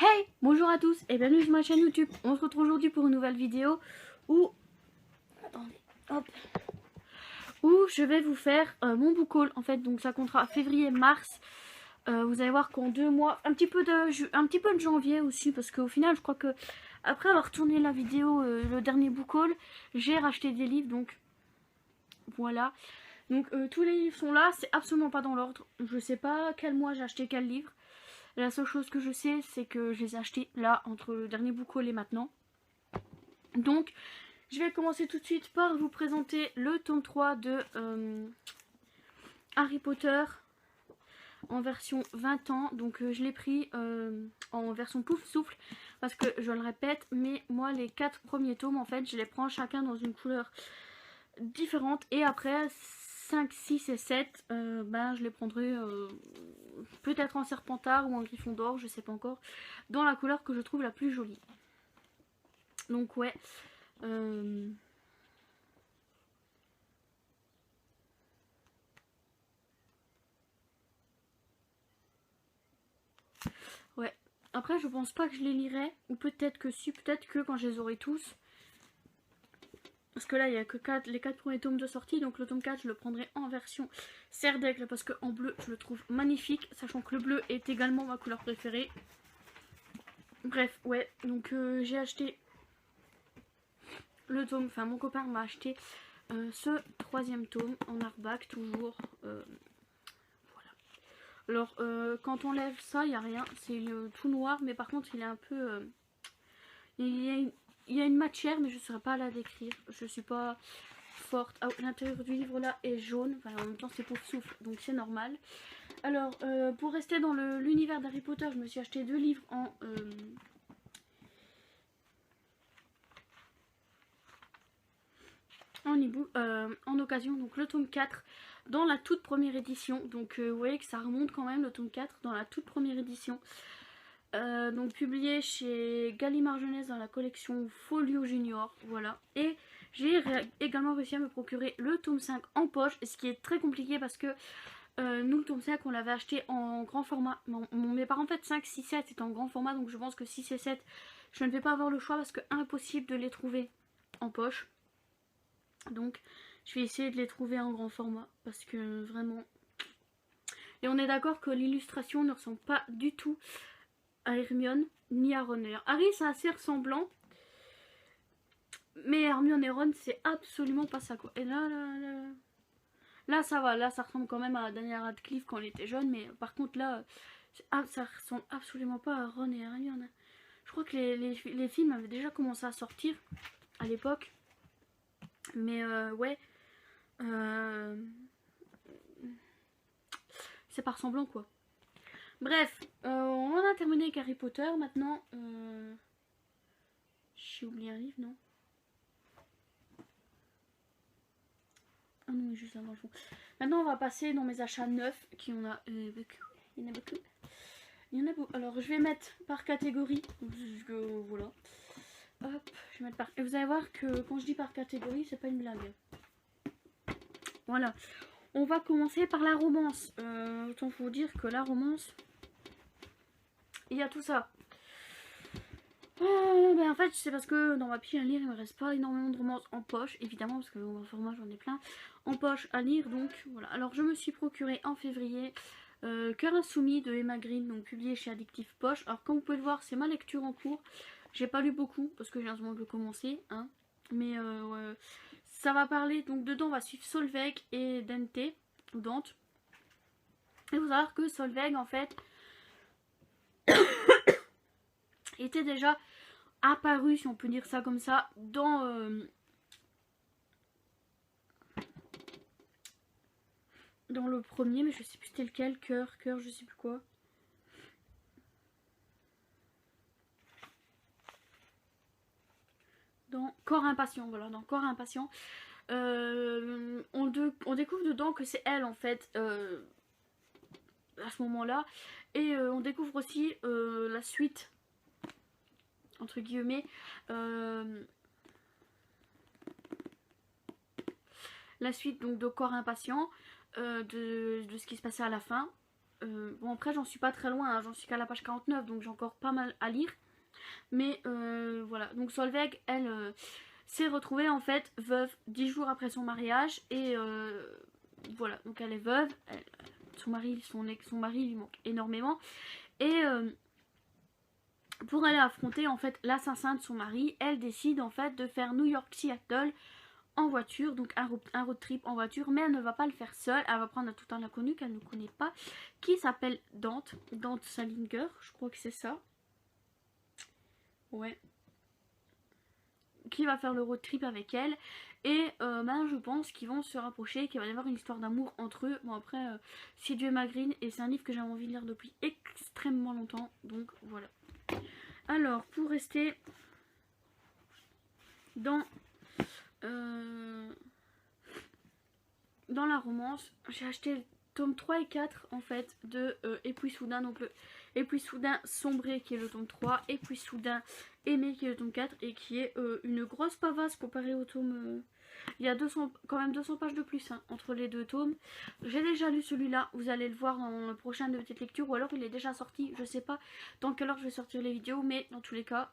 Hey, bonjour à tous et bienvenue sur ma chaîne YouTube. On se retrouve aujourd'hui pour une nouvelle vidéo où, attendez, hop, où je vais vous faire mon book haul en fait. Donc ça comptera février-mars. Vous allez voir qu'en 2 mois, un petit peu de janvier aussi, parce qu'au final, je crois que après avoir tourné la vidéo, le dernier book haul, j'ai racheté des livres, donc voilà. Donc tous les livres sont là, c'est absolument pas dans l'ordre. Je sais pas quel mois j'ai acheté quel livre. La seule chose que je sais, c'est que je les ai achetés là, entre le dernier book haul et maintenant. Donc, je vais commencer tout de suite par vous présenter le tome 3 de Harry Potter en version 20 ans. Donc, je l'ai pris en version pouf souffle parce que, je le répète, mais moi, les 4 premiers tomes, en fait, je les prends chacun dans une couleur différente. Et après, 5, 6 et 7, je les prendrai peut-être en serpentard ou en griffon d'or, je sais pas encore, dans la couleur que je trouve la plus jolie. Donc ouais. Ouais. Après, je pense pas que je les lirai. Ou peut-être que si, peut-être que quand je les aurai tous. Parce que là, il n'y a que les 4 premiers tomes de sortie. Donc le tome 4, je le prendrai en version serre d'aigle. Parce qu'en bleu, je le trouve magnifique. Sachant que le bleu est également ma couleur préférée. Bref, ouais. Donc j'ai acheté le tome. Enfin, mon copain m'a acheté ce 3e tome en hardback. Toujours. Alors, quand on lève ça, il n'y a rien. C'est tout noir. Mais par contre, il est un peu... il y a une matière, mais je ne saurais pas la décrire. Je suis pas forte. Ah, l'intérieur du livre là est jaune. Enfin, en même temps, c'est pour souffle, donc c'est normal. Alors, pour rester dans l'univers d'Harry Potter, je me suis acheté 2 livres en occasion. Donc, le tome 4 dans la toute première édition. Donc, vous voyez que ça remonte quand même, le tome 4 dans la toute première édition. Donc publié chez Gallimard Jeunesse dans la collection Folio Junior, voilà. Et j'ai également réussi à me procurer le tome 5 en poche, ce qui est très compliqué parce que nous le tome 5 on l'avait acheté en grand format. Mes parents en fait 5, 6, 7 c'est en grand format, donc je pense que 6 et 7 je ne vais pas avoir le choix parce que impossible de les trouver en poche. Donc je vais essayer de les trouver en grand format parce que vraiment... Et on est d'accord que l'illustration ne ressemble pas du tout à Hermione ni à Ron. Harry c'est assez ressemblant, mais Hermione et Ron c'est absolument pas ça quoi. Et là ça va, là ça ressemble quand même à Daniel Radcliffe quand il était jeune, mais par contre là ça ressemble absolument pas à Ron et Hermione. Je crois que les films avaient déjà commencé à sortir à l'époque, mais ouais, c'est pas ressemblant quoi. Bref, on a terminé avec Harry Potter. Maintenant, j'ai oublié un livre, non? Ah non, juste avant le fond. Maintenant, on va passer dans mes achats neufs, qui en a beaucoup. Il y en a beaucoup. Il y en a beaucoup. Alors, je vais mettre par catégorie. Voilà. Hop, je vais mettre par... Et vous allez voir que quand je dis par catégorie, c'est pas une blague. Voilà. On va commencer par la romance. Autant vous dire que la romance, il y a tout ça. En fait, c'est parce que dans ma pile à lire, il me reste pas énormément de romances en poche, évidemment, parce que en format j'en ai plein en poche à lire, donc voilà. Alors, je me suis procuré en février Cœur Insoumis de Emma Green, donc publié chez Addictive Poche. Alors, comme vous pouvez le voir, c'est ma lecture en cours. J'ai pas lu beaucoup parce que j'ai un moment de commencer, hein. Mais ouais, ça va parler, donc dedans, on va suivre Solveig et Dante, ou Dante. Et vous savoir que Solveig, en fait, était déjà apparu, si on peut dire ça comme ça, dans le premier, mais je sais plus c'était lequel, cœur, je sais plus quoi. Dans Corps Impatient, voilà, dans Corps Impatient. On découvre dedans que c'est elle en fait à ce moment-là. Et on découvre aussi la suite, entre guillemets, la suite donc de Corps Impatient, de ce qui se passait à la fin. Bon après j'en suis pas très loin, hein, j'en suis qu'à la page 49, donc j'ai encore pas mal à lire. Mais voilà, donc Solveig, elle s'est retrouvée en fait veuve 10 jours après son mariage. Et voilà, donc elle est veuve, son mari lui manque énormément. Et pour aller affronter en fait l'assassin de son mari, elle décide en fait de faire New York-Seattle en voiture, donc un road trip en voiture, mais elle ne va pas le faire seule, elle va prendre tout un inconnu qu'elle ne connaît pas, qui s'appelle Dante Salinger, je crois que c'est ça. Ouais. Qui va faire le road trip avec elle. Et je pense qu'ils vont se rapprocher, qu'il va y avoir une histoire d'amour entre eux. Bon après, c'est du Emma Green et c'est un livre que j'avais envie de lire depuis extrêmement longtemps, donc voilà. Alors, pour rester dans la romance, j'ai acheté le tome 3 et 4 en fait de Et puis soudain, donc le Et puis soudain sombré qui est le tome 3, Et puis soudain aimé qui est le tome 4, et qui est une grosse pavasse comparé au tome... il y a quand même 200 pages de plus hein, entre les deux tomes. J'ai déjà lu celui-là, vous allez le voir dans le prochain de petite lecture, ou alors il est déjà sorti, je sais pas dans quelle heure je vais sortir les vidéos, mais dans tous les cas,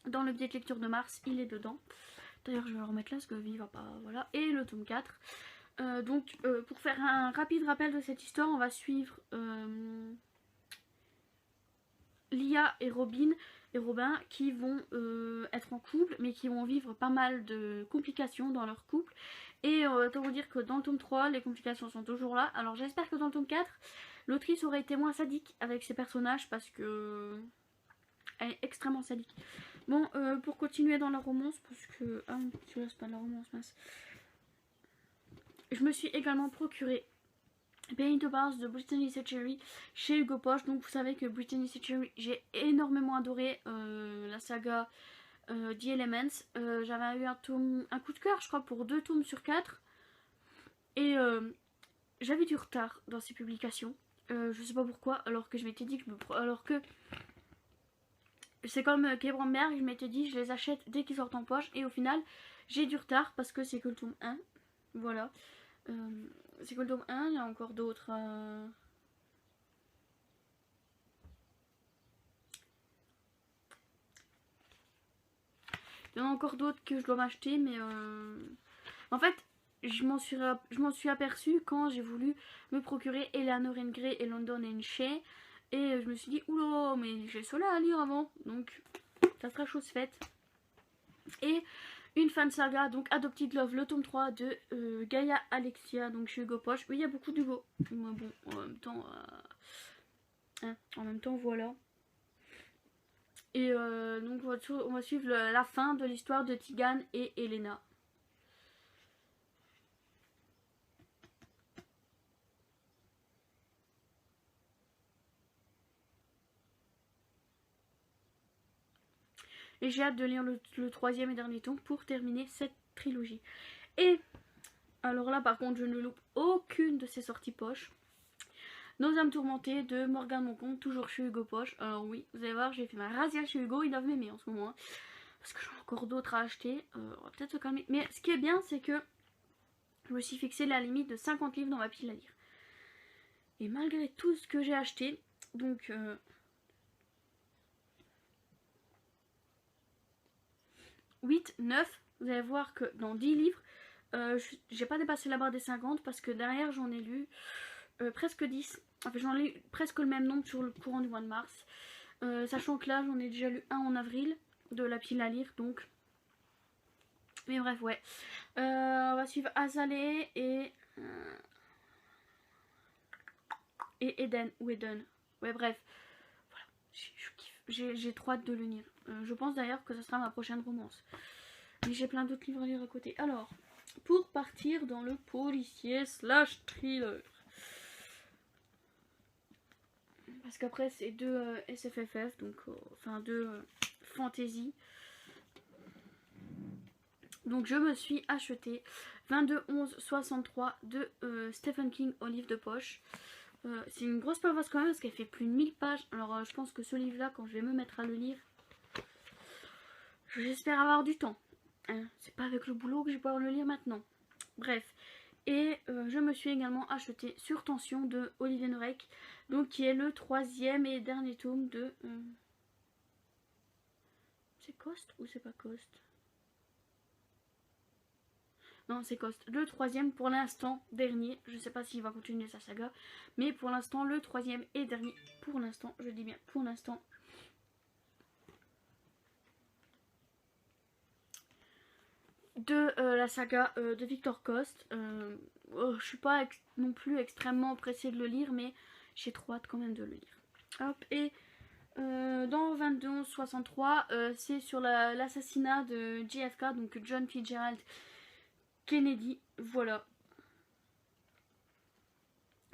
dans le petite lecture de mars, il est dedans. D'ailleurs je vais le remettre là parce que Vie va pas... Voilà. Et le tome 4. Donc pour faire un rapide rappel de cette histoire, on va suivre Lia et Robin qui vont être en couple, mais qui vont vivre pas mal de complications dans leur couple. Et autant vous dire que dans le tome 3, les complications sont toujours là. Alors j'espère que dans le tome 4, l'autrice aurait été moins sadique avec ses personnages, parce que elle est extrêmement sadique. Bon, pour continuer dans la romance, parce que... Ah, celui-là c'est pas de la romance, mince. Je me suis également procuré Behind the Bars de Brittany Setcherry chez Hugo Poche. Donc vous savez que Brittany Setcherry, j'ai énormément adoré la saga The Elements. J'avais eu un coup de cœur, je crois, pour 2 tomes sur 4. Et j'avais du retard dans ces publications. Je sais pas pourquoi, alors que je m'étais dit que alors que c'est comme Kay Bromberg, je m'étais dit je les achète dès qu'ils sortent en poche. Et au final, j'ai du retard parce que c'est que le tome 1. Voilà. C'est que le tome 1, il y a encore d'autres. Il y en a encore d'autres que je dois m'acheter, mais en fait, je m'en suis aperçue quand j'ai voulu me procurer Eleanor and Grey et London and Shea. Et je me suis dit, oula, mais j'ai cela à lire avant. Donc, ça sera chose faite. Et une fan saga, donc Adopted Love, le tome 3 de Gaia Alexia, donc chez Hugo Poche. Oui, il y a beaucoup d'Hugo. Mais bon, en même temps, voilà. Et donc on va suivre la fin de l'histoire de Tigan et Elena. Et j'ai hâte de lire le 3e et dernier tome pour terminer cette trilogie. Et alors là par contre je ne loupe aucune de ces sorties poche. Nos âmes tourmentées de Morgane Moncon, toujours chez Hugo Poche. Alors oui, vous allez voir, j'ai fait ma razzia chez Hugo, ils doivent m'aimer en ce moment. Hein, parce que j'en ai encore d'autres à acheter. On va peut-être se calmer. Mais ce qui est bien, c'est que je me suis fixé la limite de 50 livres dans ma pile à lire. Et malgré tout ce que j'ai acheté, donc... 8, 9, vous allez voir que dans 10 livres, j'ai pas dépassé la barre des 50 parce que derrière j'en ai lu presque 10. Enfin j'en ai lu presque le même nombre sur le courant du mois de mars. Sachant que là j'en ai déjà lu un en avril de la pile à lire donc. Mais bref ouais. On va suivre Azalée et Eden ou Eden. Ouais bref. Voilà. Je kiffe. J'ai trop hâte de le lire. Je pense d'ailleurs que ce sera ma prochaine romance. Mais j'ai plein d'autres livres à lire à côté. Alors, pour partir dans le policier / thriller. Parce qu'après c'est 2 SFFF, donc enfin 2 fantasy. Donc je me suis acheté 22-11-63 de Stephen King au livre de poche. C'est une grosse pavasse quand même parce qu'elle fait plus de 1000 pages. Alors je pense que ce livre là, quand je vais me mettre à le lire, j'espère avoir du temps. Hein, c'est pas avec le boulot que je vais pouvoir le lire maintenant. Bref. Et je me suis également acheté Sur Tension de Olivier Norek, donc qui est le 3e et dernier tome de... C'est Coste ou c'est pas Coste? Non, c'est Coste. Le 3e pour l'instant, dernier. Je sais pas s'il va continuer sa saga, mais pour l'instant, le 3e et dernier. Pour l'instant, je dis bien pour l'instant. De la saga de Victor Coste. Je suis pas non plus extrêmement pressée de le lire, mais j'ai trop hâte quand même de le lire. Hop, et dans 2263, c'est sur l'assassinat de JFK, donc John Fitzgerald Kennedy. Voilà.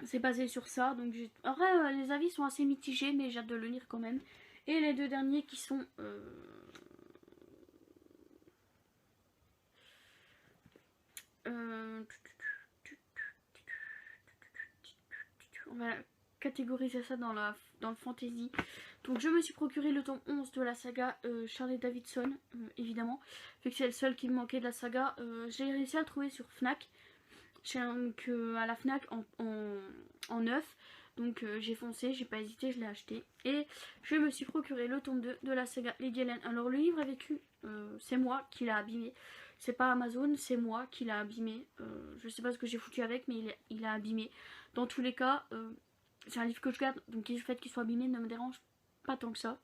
C'est basé sur ça. Donc en vrai, les avis sont assez mitigés, mais j'ai hâte de le lire quand même. Et les deux derniers qui sont... on va catégoriser ça dans le fantasy. Donc je me suis procuré le tome 11 de la saga Charlie Davidson, évidemment, vu que c'est le seul qui me manquait de la saga. J'ai réussi à le trouver sur Fnac, donc à la Fnac en neuf. Donc j'ai foncé, j'ai pas hésité, je l'ai acheté. Et je me suis procuré le tome 2 de la saga Lady Helen. Alors le livre a vécu, c'est moi qui l'a abîmé. C'est pas Amazon, c'est moi qui l'a abîmé. Je sais pas ce que j'ai foutu avec, mais il a abîmé. Dans tous les cas, c'est un livre que je garde, donc le fait qu'il soit abîmé ne me dérange pas tant que ça.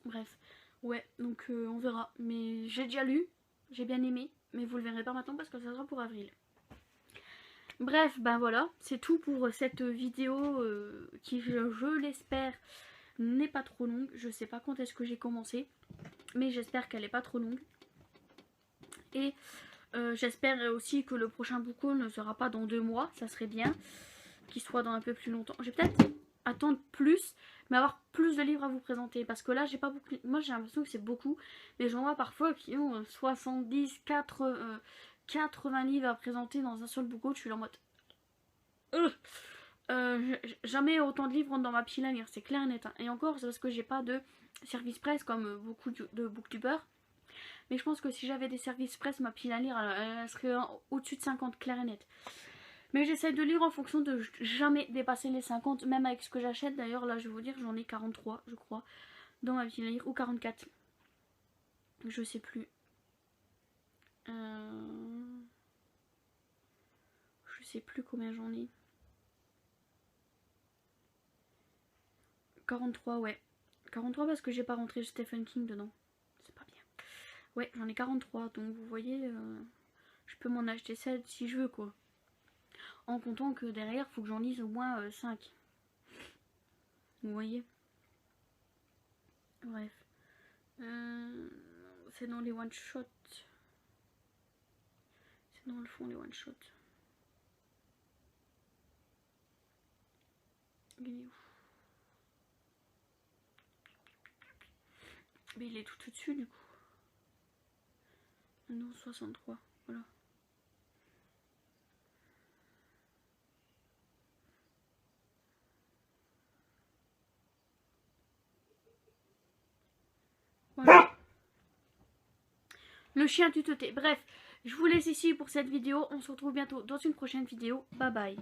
Bref, ouais, donc on verra. Mais j'ai déjà lu, j'ai bien aimé, mais vous le verrez pas maintenant parce que ça sera pour avril. Bref, ben voilà, c'est tout pour cette vidéo qui, je l'espère, n'est pas trop longue. Je sais pas quand est-ce que j'ai commencé, mais j'espère qu'elle est pas trop longue. Et j'espère aussi que le prochain book haul ne sera pas dans 2 mois, ça serait bien. Qu'il soit dans un peu plus longtemps. Je vais peut-être attendre plus, mais avoir plus de livres à vous présenter. Parce que là, j'ai pas beaucoup. Moi, j'ai l'impression que c'est beaucoup, mais j'en vois parfois qui ont 70, 80 livres à présenter dans un seul book haul. Je suis là en mode. Jamais autant de livres rentrent dans ma pile à lire, c'est clair et net. Hein. Et encore, c'est parce que j'ai pas de service presse comme beaucoup de booktubers. Mais je pense que si j'avais des services presse, ma pile à lire, elle serait au-dessus de 50, clair et net. Mais j'essaie de lire en fonction de jamais dépasser les 50, même avec ce que j'achète. D'ailleurs, là, je vais vous dire, j'en ai 43, je crois, dans ma pile à lire, ou 44. Je sais plus. Je sais plus combien j'en ai. 43, ouais. 43 parce que j'ai pas rentré Stephen King dedans. C'est pas bien. Ouais, j'en ai 43, donc vous voyez, je peux m'en acheter 7 si je veux, quoi. En comptant que derrière, faut que j'en lise au moins 5. Vous voyez? Bref. C'est dans les one-shots. C'est dans le fond, les one-shots. Il est où? Mais il est tout au-dessus, du coup. Non, 63. Voilà. Voilà. Le chien tutoté. Bref, je vous laisse ici pour cette vidéo. On se retrouve bientôt dans une prochaine vidéo. Bye bye.